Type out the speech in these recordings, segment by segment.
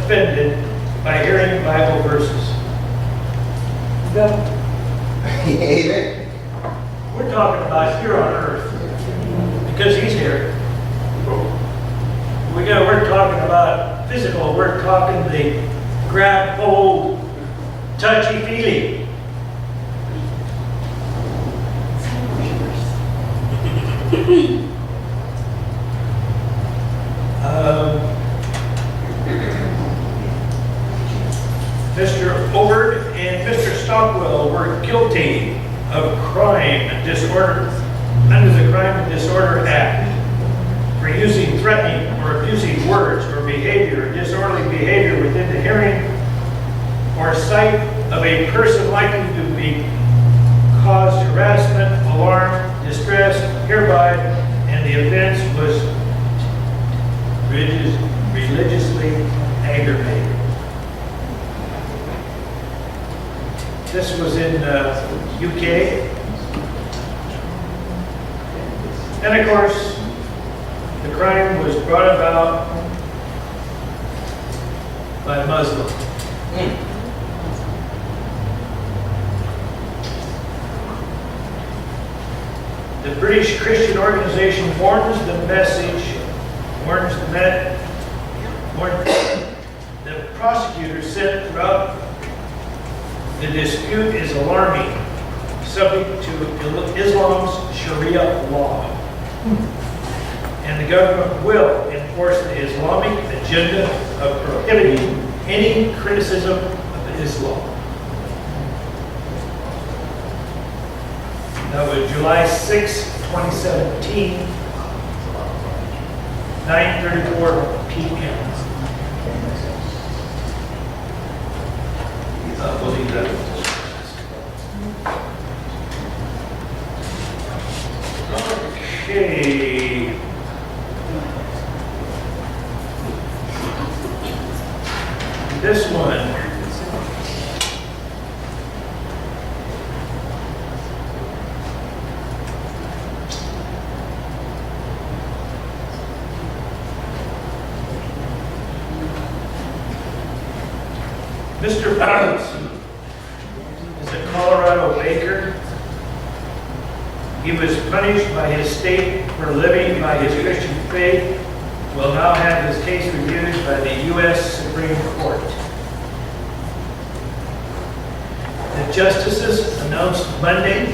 offended by hearing Bible verses. Amen. We're talking about here on earth, because he's here. We're talking about physical. We're talking the grab, hold, touchy feely. Mr. Overd and Mr. Stockwell were guilty of crime and disorder under the Crime and Disorder Act for using threatening or abusing words or behavior, disorderly behavior within the hearing or sight of a person likely to be caused harassment, alarm, distress hereby, and the offense was religiously aggravated. This was in UK. And of course, the crime was brought about by Muslims. The British Christian organization warns the prosecutor said throughout the dispute is alarming, subject to Islam's Sharia law. And the government will enforce the Islamic agenda of prohibiting any criticism of Islam. That was July 6, 2017, 9:34 p.m. We'll leave that. Okay. This one. Mr. Patterson is a Colorado baker. He was punished by his state for living by his Christian faith, will now have his case reviewed by the U.S. Supreme Court. The justices announced Monday,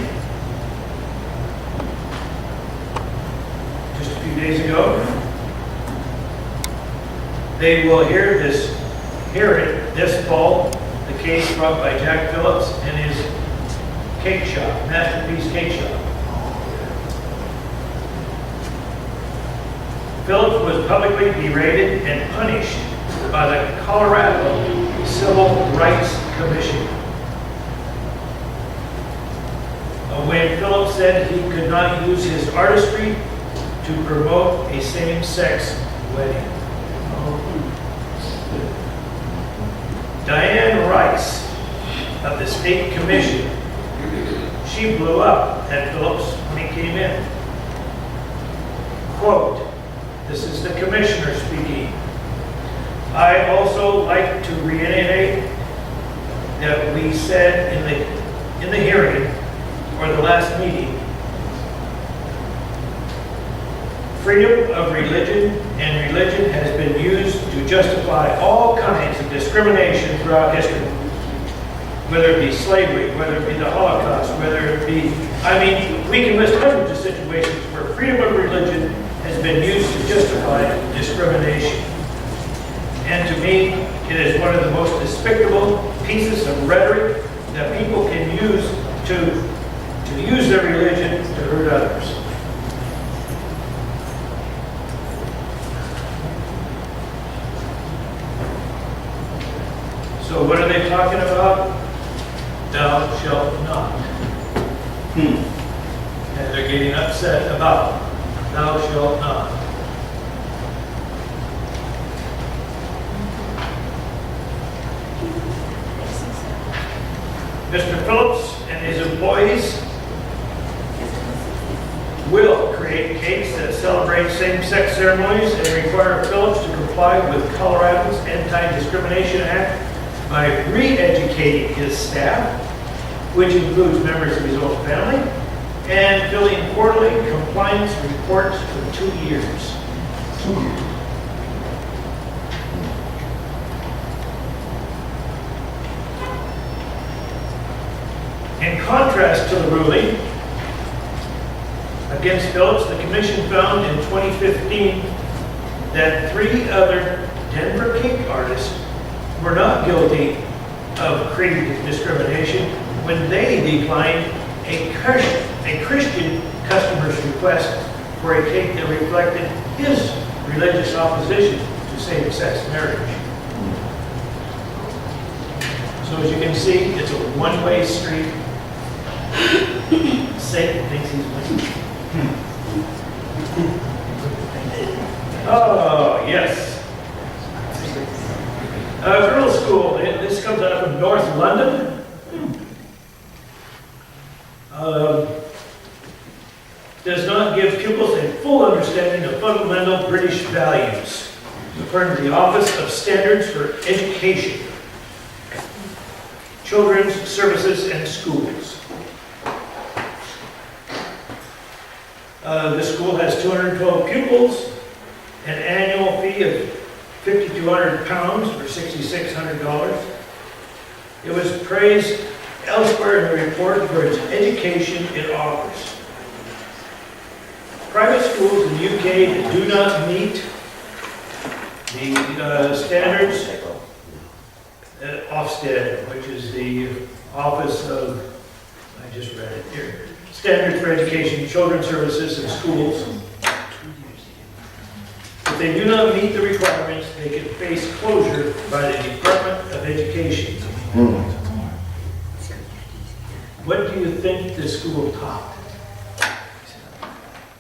just a few days ago, they will hear it this fall, the case brought by Jack Phillips and his cake shop, Masterpiece Cake Shop. Phillips was publicly berated and punished by the Colorado Civil Rights Commission when Phillips said he could not use his artistry to promote a same-sex wedding. Diane Rice of the State Commission, she blew up at Phillips when he came in. Quote, this is the commissioner speaking. I also like to reiterate that we said in the hearing or the last meeting, freedom of religion and religion has been used to justify all kinds of discrimination throughout history. Whether it be slavery, whether it be the Holocaust, whether it be, we can list hundreds of situations where freedom of religion has been used to justify discrimination. And to me, it is one of the most despicable pieces of rhetoric that people can use to use their religion to hurt others. So what are they talking about? Thou shalt not. And they're getting upset about thou shalt not. Mr. Phillips and his employees will create create cakes that celebrate same-sex ceremonies and require Phillips to comply with Colorado's Anti-Discrimination Act by re-educating his staff, which includes members of his own family, and filling quarterly compliance reports for 2 years. In contrast to the ruling against Phillips, the commission found in 2015 that 3 other Denver cake artists were not guilty of creed discrimination when they declined a Christian customer's request for a cake that reflected his religious opposition to same-sex marriage. So as you can see, it's a one-way street. Satan thinks he's winning. Oh, yes. Girls' school. This comes out of North London. Does not give pupils a full understanding of fundamental British values, according to the Office of Standards for Education, Children's Services and Schools. The school has 212 pupils, an annual fee of £5,200 or $6,600. It was praised elsewhere in the report for its education it offers. Private schools in the UK that do not meet the standards, Ofsted, which is the Office of, I just read it here, Standards for Education, Children's Services and Schools. If they do not meet the requirements, they can face closure by the Department of Education. What do you think the school taught?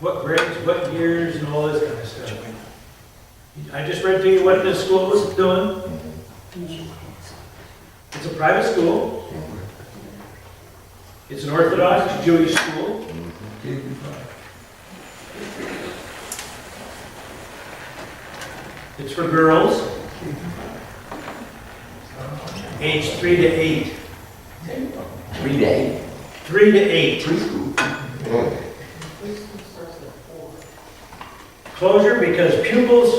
What grades, what years, and all this kind of stuff? I just read to you what the school was doing. It's a private school. It's an Orthodox Jewish school. It's for girls, age 3 to 8. 3 to 8. 3 to 8. Preschool. Closure because pupils,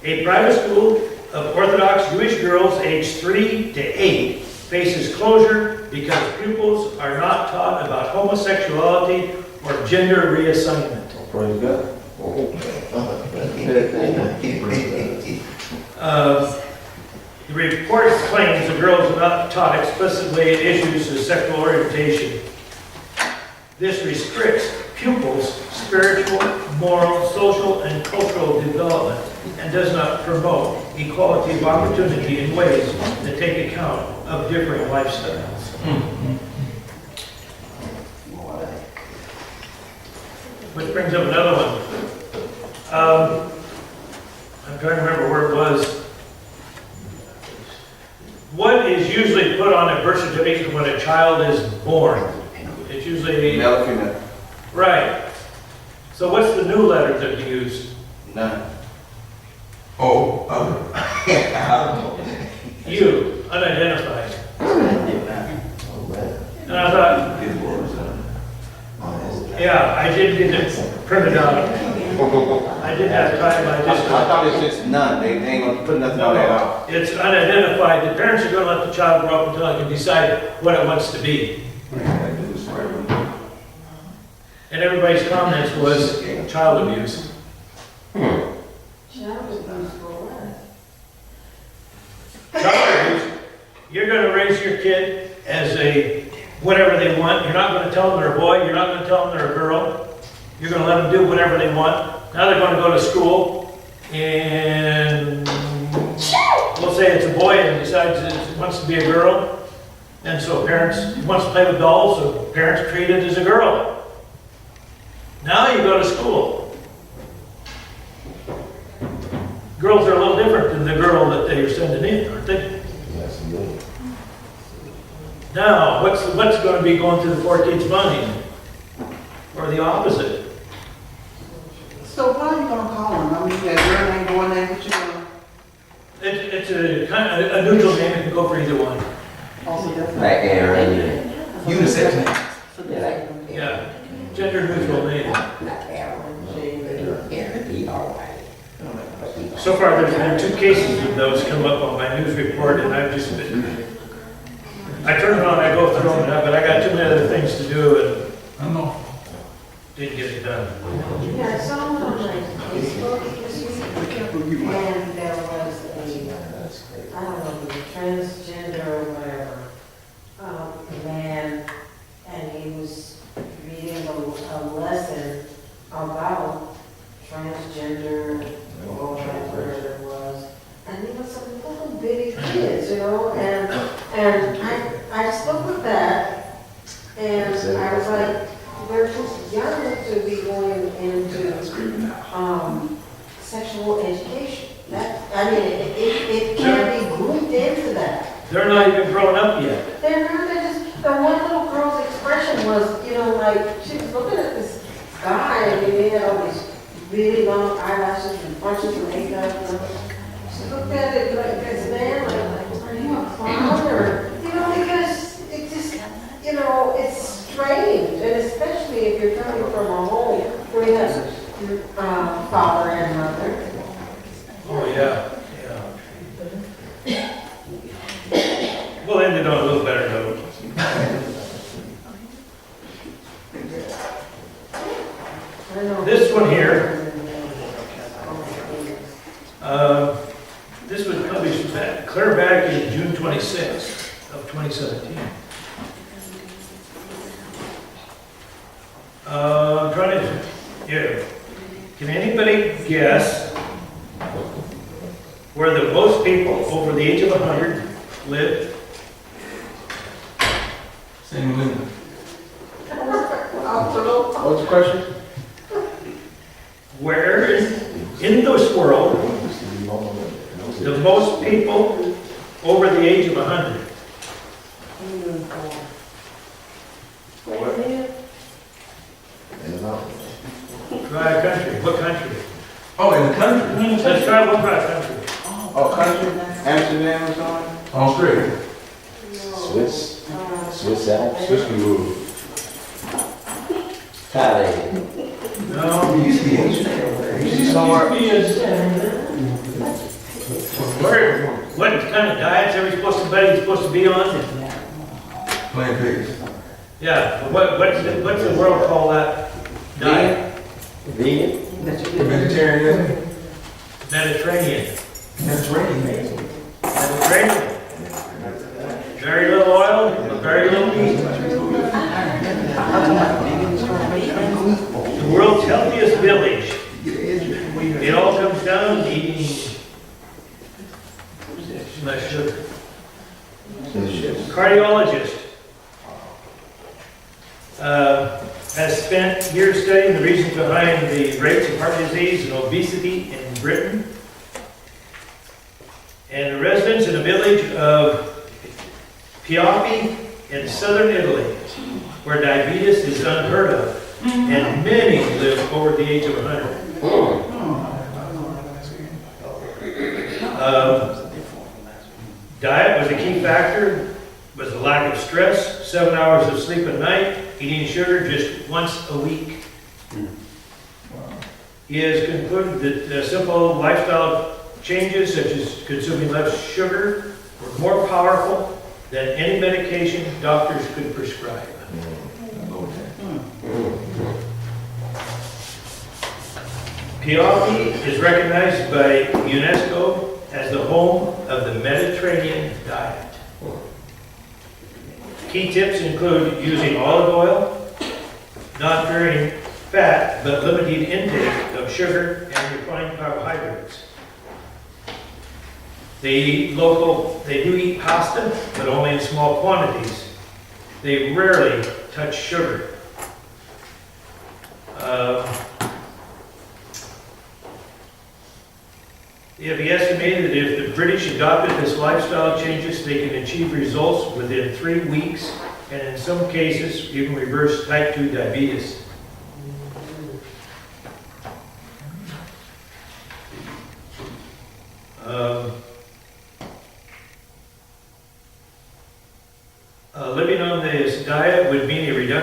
a private school of Orthodox Jewish girls aged 3 to 8 faces closure because pupils are not taught about homosexuality or gender reassignment. Praise God. The report claims the girls are not taught explicitly issues of sexual orientation. This restricts pupils' spiritual, moral, social, and cultural development and does not promote equality of opportunity in ways that take account of different lifestyles. Which brings up another one. I'm trying to remember where it was. What is usually put on a birth certificate when a child is born? It's usually... Right. So what's the new letter that you use? None. Oh, U, unidentified. And I thought, yeah, I did get it printed out. I didn't have time, I thought it was just none. They ain't gonna put nothing on that. It's unidentified. The parents are going to let the child grow up until it can decide what it wants to be. And everybody's comments was child abuse. Child abuse. You're going to raise your kid as a whatever they want. You're not going to tell them they're a boy. You're not going to tell them they're a girl. You're going to let them do whatever they want. Now they're going to go to school, and we'll say it's a boy and decides it wants to be a girl. And so parents, he wants to play with dolls, so parents treat it as a girl. Now you go to school. Girls are a little different than the girl that they are sending in, aren't they? Yes, indeed. Now, what's going to be going through the poor kid's mind? Or the opposite? So what are you gonna call him? I mean, that girl ain't going there, what you gonna? It's a kind of a neutral name, it can go for either one. Also, that's Like Aaron, Unisex name. Yeah, gender neutral name. not Aaron, Aaron, he all right. So far, there's been 2 cases of those come up on my news report, and I've just been, I turn it on, I go through them, but I got too many other things to do and I don't know. didn't get it done. Yeah, I saw it on my Facebook this week, and there was a, I don't know, the transgender or whatever, man, and he was reading a lesson about transgender, or whatever it was, and he was some little bitty kids, you know, and I spoke with that, and I was like, they're too young to be going into sexual education. That, I mean, it can't be grouped into that. They're not even grown up yet. They're not, they just, the one little girl's expression was, you know, like, she was looking at this guy, and he had all these really long eyelashes and bunches of makeup, and she looked at it like this man, like, are you a clown, or, you know, because it just, you know, it's strange, and especially if you're coming from a home where you have father and mother. Oh, yeah, yeah. We'll end it on a little better note. I know. This one here, this was published clear back in June 26th of 2017. I'm trying to, yeah. Can anybody guess where the most people over the age of 100 live? Same with Linda. What's the question? Where in this world the most people over the age of 100? Try a country. What country? Oh, in the country? Let's try one country. Oh, country? Amsterdam or something? Australia. Swiss, Swiss Alps, Swiss can move. Thailand, No. It used to be Asian. Somewhere. Where, what kind of diets are we supposed to be on? Plant pigs. Yeah, what's the world call that diet? vegan, Vegetarian. Mediterranean. Mediterranean. Mediterranean. Very little oil, but very little meat. The world's healthiest village. It all comes down to eating less sugar. Cardiologist has spent years studying the reasons behind the rates of heart disease and obesity in Britain. And the residents in the village of Pioppi in southern Italy, where diabetes is unheard of, and many live over the age of 100. Diet was a key factor, was the lack of stress, 7 hours of sleep a night, eating sugar just once a week. He has concluded that simple lifestyle changes, such as consuming less sugar, were more powerful than any medication doctors could prescribe. Pioppi is recognized by UNESCO as the home of the Mediterranean diet. Key tips include using olive oil, not varying fat, but limiting intake of sugar and refined carbohydrates. They do eat pasta, but only in small quantities. They rarely touch sugar. It have estimated that if the British adopted this lifestyle changes, they can achieve results within 3 weeks, and in some cases, even reverse type 2 diabetes.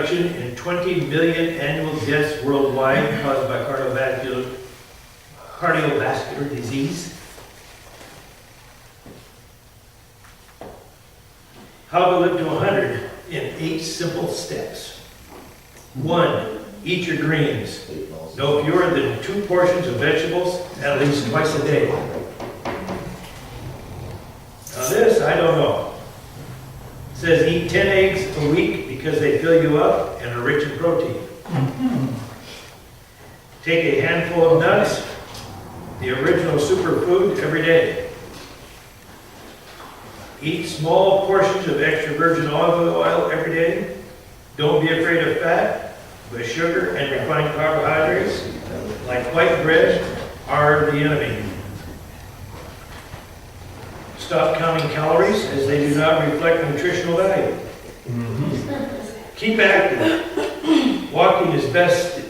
reduction in 20 million annual deaths worldwide caused by cardiovascular disease. How to live to 100 in 8 simple steps. 1. Eat your greens. No fewer than 2 portions of vegetables at least twice a day. Now this, I don't know. It says eat 10 eggs a week because they fill you up and are rich in protein. Take a handful of nuts, the original superfood, every day. Eat small portions of extra virgin olive oil every day. Don't be afraid of fat, but sugar and refined carbohydrates, like white bread, are the enemy. Stop counting calories as they do not reflect nutritional value. Keep active. Walking is best,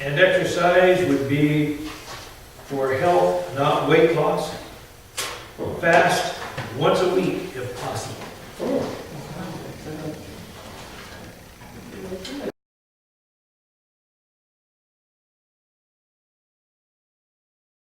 and exercise would be for health, not weight loss. Fast once a week if possible.